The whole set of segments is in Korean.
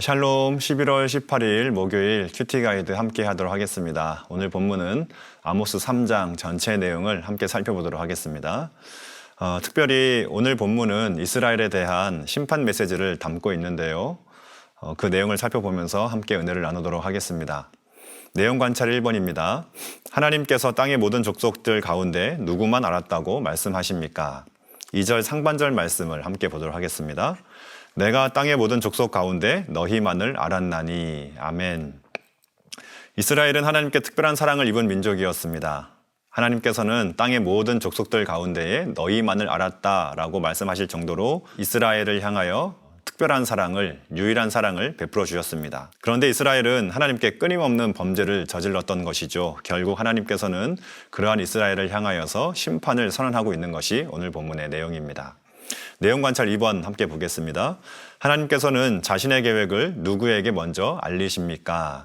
샬롬 11월 18일 목요일 큐티 가이드 함께 하도록 하겠습니다. 오늘 본문은 아모스 3장 전체 내용을 함께 살펴보도록 하겠습니다. 특별히 오늘 본문은 이스라엘에 대한 심판 메시지를 담고 있는데요. 그 내용을 살펴보면서 함께 은혜를 나누도록 하겠습니다. 내용 관찰 1번입니다. 하나님께서 땅의 모든 족속들 가운데 누구만 알았다고 말씀하십니까? 2절 상반절 말씀을 함께 보도록 하겠습니다. 내가 땅의 모든 족속 가운데 너희만을 알았나니. 아멘. 이스라엘은 하나님께 특별한 사랑을 입은 민족이었습니다. 하나님께서는 땅의 모든 족속들 가운데에 너희만을 알았다라고 말씀하실 정도로 이스라엘을 향하여 특별한 사랑을, 유일한 사랑을 베풀어 주셨습니다. 그런데 이스라엘은 하나님께 끊임없는 범죄를 저질렀던 것이죠. 결국 하나님께서는 그러한 이스라엘을 향하여서 심판을 선언하고 있는 것이 오늘 본문의 내용입니다. 내용 관찰 2번 함께 보겠습니다. 하나님께서는 자신의 계획을 누구에게 먼저 알리십니까?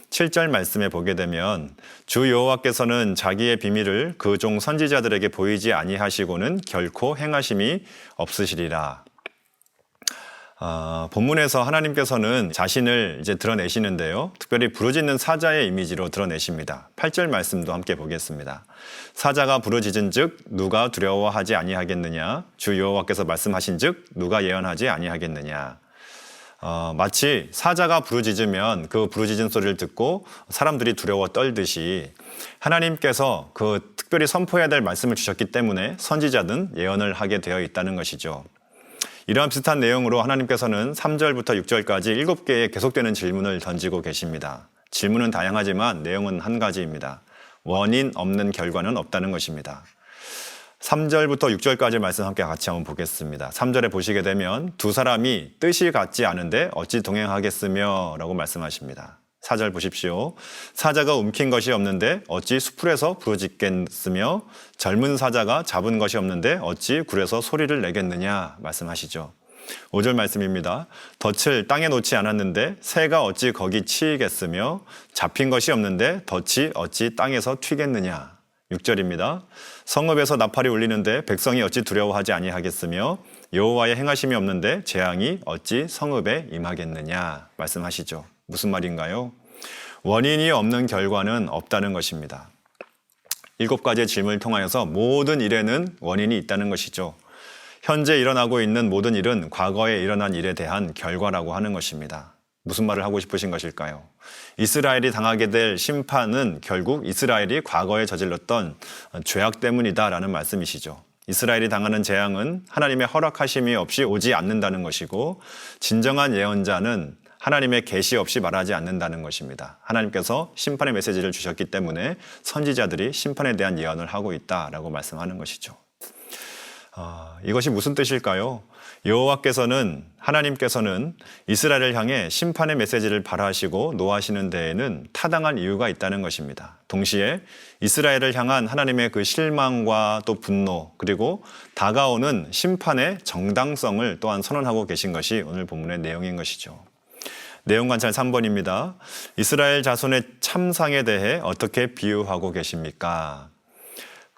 7절 말씀에 보게 되면 주 여호와께서는 자기의 비밀을 그 종 선지자들에게 보이지 아니하시고는 결코 행하심이 없으시리라. 본문에서 하나님께서는 자신을 이제 드러내시는데요. 특별히 부르짖는 사자의 이미지로 드러내십니다. 8절 말씀도 함께 보겠습니다. 사자가 부르짖은 즉 누가 두려워하지 아니하겠느냐? 주 여호와께서 말씀하신 즉 누가 예언하지 아니하겠느냐? 마치 사자가 부르짖으면 그 부르짖은 소리를 듣고 사람들이 두려워 떨듯이 하나님께서 그 특별히 선포해야 될 말씀을 주셨기 때문에 선지자든 예언을 하게 되어 있다는 것이죠. 이러한 비슷한 내용으로 하나님께서는 3절부터 6절까지 7개의 계속되는 질문을 던지고 계십니다. 질문은 다양하지만 내용은 한 가지입니다. 원인 없는 결과는 없다는 것입니다. 3절부터 6절까지 말씀 함께 같이 한번 보겠습니다. 3절에 보시게 되면 두 사람이 뜻이 같지 않은데 어찌 동행하겠으며 라고 말씀하십니다. 4절 보십시오. 사자가 움킨 것이 없는데 어찌 수풀에서 부르짖겠으며 젊은 사자가 잡은 것이 없는데 어찌 굴에서 소리를 내겠느냐 말씀하시죠. 5절 말씀입니다. 덫을 땅에 놓지 않았는데 새가 어찌 거기 치이겠으며 잡힌 것이 없는데 덫이 어찌 땅에서 튀겠느냐. 6절입니다. 성읍에서 나팔이 울리는데 백성이 어찌 두려워하지 아니하겠으며 여호와의 행하심이 없는데 재앙이 어찌 성읍에 임하겠느냐 말씀하시죠. 무슨 말인가요? 원인이 없는 결과는 없다는 것입니다. 7가지의 질문을 통하여서 모든 일에는 원인이 있다는 것이죠. 현재 일어나고 있는 모든 일은 과거에 일어난 일에 대한 결과라고 하는 것입니다. 무슨 말을 하고 싶으신 것일까요? 이스라엘이 당하게 될 심판은 결국 이스라엘이 과거에 저질렀던 죄악 때문이다라는 말씀이시죠. 이스라엘이 당하는 재앙은 하나님의 허락하심이 없이 오지 않는다는 것이고 진정한 예언자는 하나님의 계시 없이 말하지 않는다는 것입니다. 하나님께서 심판의 메시지를 주셨기 때문에 선지자들이 심판에 대한 예언을 하고 있다라고 말씀하는 것이죠. 이것이 무슨 뜻일까요? 여호와께서는 하나님께서는 이스라엘을 향해 심판의 메시지를 발하시고 노하시는 데에는 타당한 이유가 있다는 것입니다. 동시에 이스라엘을 향한 하나님의 그 실망과 또 분노 그리고 다가오는 심판의 정당성을 또한 선언하고 계신 것이 오늘 본문의 내용인 것이죠. 내용 관찰 3번입니다. 이스라엘 자손의 참상에 대해 어떻게 비유하고 계십니까?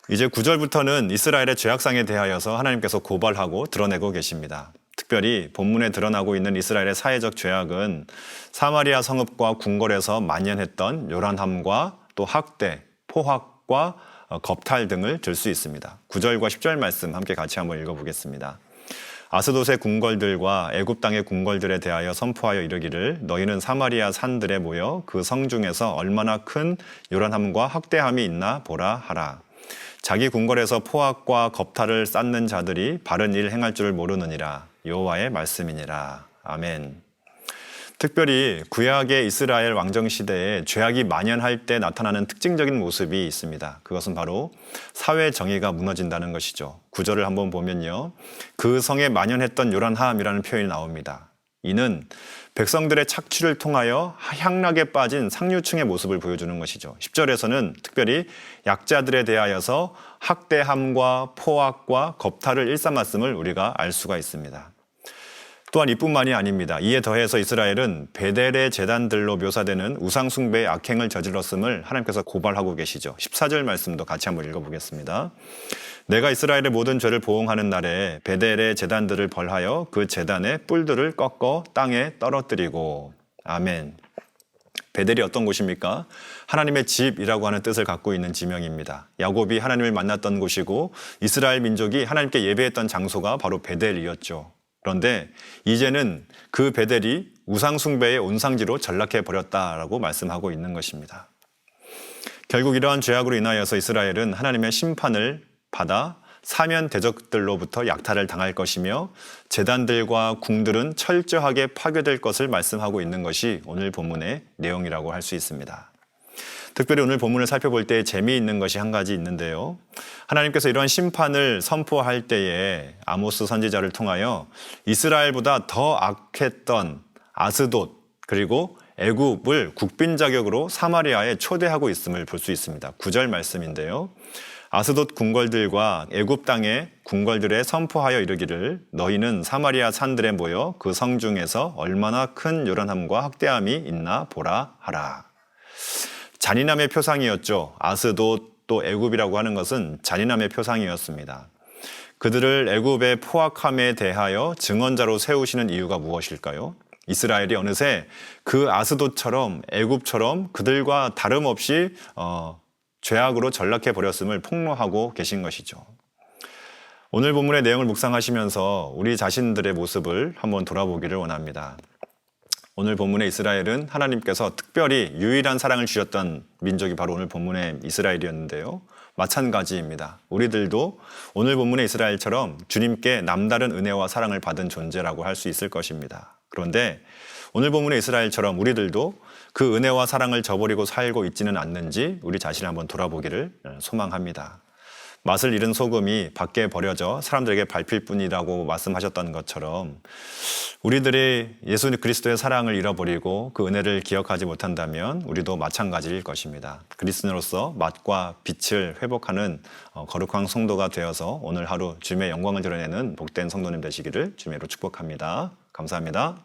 이제 9절부터는 이스라엘의 죄악상에 대하여서 하나님께서 고발하고 드러내고 계십니다. 특별히 본문에 드러나고 있는 이스라엘의 사회적 죄악은 사마리아 성읍과 궁궐에서 만연했던 요란함과 또 학대, 포학과 겁탈 등을 들 수 있습니다. 9절과 10절 말씀 함께 같이 한번 읽어보겠습니다. 아스돗의 궁궐들과 애굽 땅의 궁궐들에 대하여 선포하여 이르기를 너희는 사마리아 산들에 모여 그 성 중에서 얼마나 큰 요란함과 학대함이 있나 보라 하라. 자기 궁궐에서 포악과 겁탈을 쌓는 자들이 바른 일 행할 줄 모르느니라. 여호와의 말씀이니라. 아멘. 특별히 구약의 이스라엘 왕정 시대에 죄악이 만연할 때 나타나는 특징적인 모습이 있습니다. 그것은 바로 사회 정의가 무너진다는 것이죠. 9절을 한번 보면요. 그 성에 만연했던 요란함이라는 표현이 나옵니다. 이는 백성들의 착취를 통하여 향락에 빠진 상류층의 모습을 보여주는 것이죠. 10절에서는 특별히 약자들에 대하여서 학대함과 포악과 겁탈을 일삼았음을 우리가 알 수가 있습니다. 또한 이뿐만이 아닙니다. 이에 더해서 이스라엘은 베델의 제단들로 묘사되는 우상 숭배의 악행을 저질렀음을 하나님께서 고발하고 계시죠. 14절 말씀도 같이 한번 읽어보겠습니다. 내가 이스라엘의 모든 죄를 보응하는 날에 베델의 제단들을 벌하여 그 제단의 뿔들을 꺾어 땅에 떨어뜨리고. 아멘. 베델이 어떤 곳입니까? 하나님의 집이라고 하는 뜻을 갖고 있는 지명입니다. 야곱이 하나님을 만났던 곳이고 이스라엘 민족이 하나님께 예배했던 장소가 바로 베델이었죠. 그런데 이제는 그 베델이 우상 숭배의 온상지로 전락해 버렸다라고 말씀하고 있는 것입니다. 결국 이러한 죄악으로 인하여서 이스라엘은 하나님의 심판을 받아 사면 대적들로부터 약탈을 당할 것이며 제단들과 궁들은 철저하게 파괴될 것을 말씀하고 있는 것이 오늘 본문의 내용이라고 할 수 있습니다. 특별히 오늘 본문을 살펴볼 때 재미있는 것이 한 가지 있는데요. 하나님께서 이러한 심판을 선포할 때에 아모스 선지자를 통하여 이스라엘보다 더 악했던 아스돗 그리고 애굽을 국빈 자격으로 사마리아에 초대하고 있음을 볼 수 있습니다. 9절 말씀인데요. 아스돗 궁궐들과 애굽 땅의 궁궐들에 선포하여 이르기를 너희는 사마리아 산들에 모여 그 성 중에서 얼마나 큰 요란함과 학대함이 있나 보라 하라. 잔인함의 표상이었죠. 아스돗 또 애굽이라고 하는 것은 잔인함의 표상이었습니다. 그들을 애굽의 포악함에 대하여 증언자로 세우시는 이유가 무엇일까요? 이스라엘이 어느새 그 아스돗처럼 애굽처럼 그들과 다름없이 죄악으로 전락해 버렸음을 폭로하고 계신 것이죠. 오늘 본문의 내용을 묵상하시면서 우리 자신들의 모습을 한번 돌아보기를 원합니다. 오늘 본문의 이스라엘은 하나님께서 특별히 유일한 사랑을 주셨던 민족이 바로 오늘 본문의 이스라엘이었는데요. 마찬가지입니다. 우리들도 오늘 본문의 이스라엘처럼 주님께 남다른 은혜와 사랑을 받은 존재라고 할 수 있을 것입니다. 그런데 오늘 본문의 이스라엘처럼 우리들도 그 은혜와 사랑을 저버리고 살고 있지는 않는지 우리 자신을 한번 돌아보기를 소망합니다. 맛을 잃은 소금이 밖에 버려져 사람들에게 밟힐 뿐이라고 말씀하셨던 것처럼 우리들이 예수 그리스도의 사랑을 잃어버리고 그 은혜를 기억하지 못한다면 우리도 마찬가지일 것입니다. 그리스도인으로서 맛과 빛을 회복하는 거룩한 성도가 되어서 오늘 하루 주님의 영광을 드러내는 복된 성도님 되시기를 주님으로 축복합니다. 감사합니다.